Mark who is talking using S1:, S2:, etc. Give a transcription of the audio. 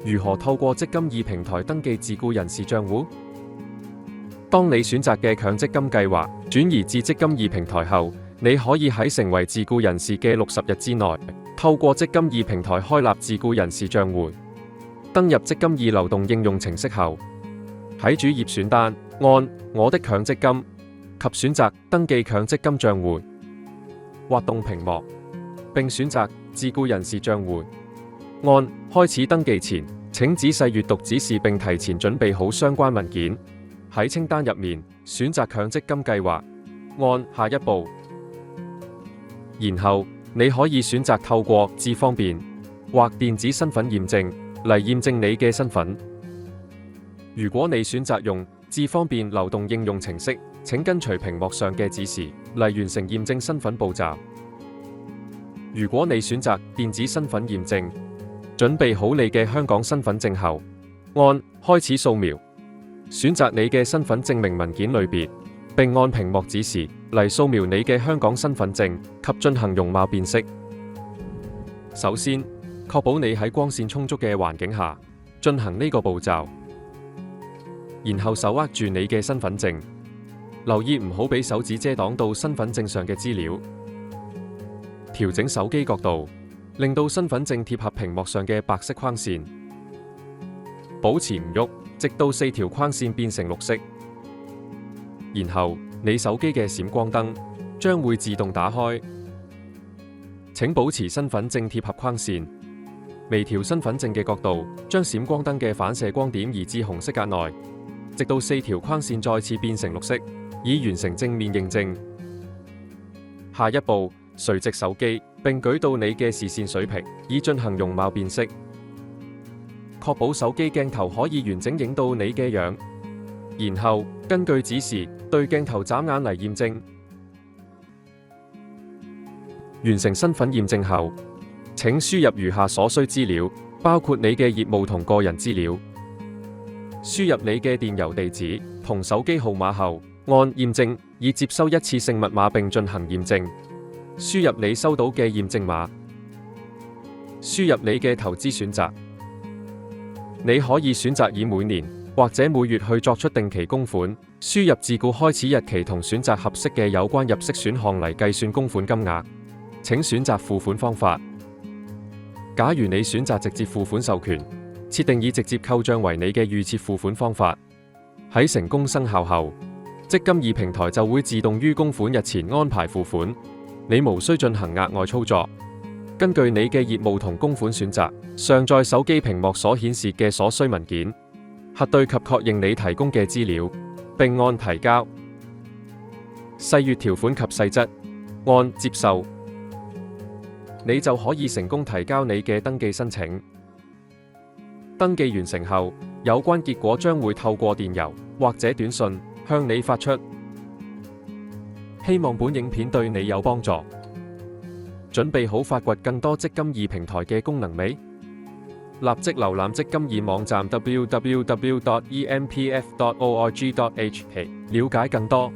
S1: 如何透過積金易平台登記自僱人士帳戶？當你選擇嘅強積金計劃轉移至積金易平台後，你可以喺成為自僱人士嘅60日之內，透過積金易平台開立自僱人士帳戶。登入積金易流動應用程式後，喺主頁選單按我的強積金及選擇登記強積金帳戶，滑動屏幕並選擇自僱人士帳戶。按開始登記前，請仔細閱讀指示並提前準備好相關文件。喺清單入面選擇強積金計劃，按下一步。然後你可以選擇透過智方便或電子身份驗證嚟驗證你嘅身份。如果你選擇用智方便流動應用程式，請跟隨屏幕上嘅指示嚟完成驗證身份步驟。如果你選擇電子身份驗證，準備好你嘅香港身份證後，按開始掃描，選擇你嘅身份證明文件類別，並按屏幕指示嚟掃描你嘅香港身份證及進行容貌辨識。首先，確保你喺光線充足嘅環境下進行呢個步驟，然後手握住你嘅身份證，留意唔好俾手指遮擋到身份證上嘅資料。調整手機角度，令到身份證貼合屏幕上嘅白色框線，保持唔喐，直到4條框線變成綠色。然後你手機嘅閃光燈將會自動打開。請保持身份證貼合框線，微調身份證嘅角度，將閃光燈嘅反射光點移至紅色格內，直到4條框線再次變成綠色，以完成正面認證。下一步，垂直手機並舉到你嘅視線水平，以進行容貌辨識。確保手機鏡頭可以完整影到你嘅樣，然後根據指示對鏡頭眨眼嚟驗證。完成身份驗證後，請輸入餘下所需資料，包括你嘅業務同個人資料。輸入你嘅電郵地址同手機號碼後，按驗證以接收一次性密碼並進行驗證。輸入你收到嘅驗證碼，輸入你嘅投資選擇。你可以選擇以每年或者每月去作出定期供款，輸入自僱開始日期同選擇合適嘅有關入息選項嚟計算供款金額。請選擇付款方法。假如你選擇直接付款授權，設定以直接扣賬為你嘅預設付款方法。喺成功生效後，積金易平台就會自動於供款日前安排付款，你無需進行額外操作。根據你嘅業務同供款選擇，上載手機屏幕所顯示嘅所需文件，核對及確認你提供嘅資料，並按提交。細閱條款及細則，按接受，你就可以成功提交你嘅登記申請。登記完成後，有關結果將會透過電郵或者短信向你發出。希望本影片對你有幫助。準備好發掘更多積金易平台嘅功能未？立即瀏覽積金易網站 www.empf.org.hk， 了解更多。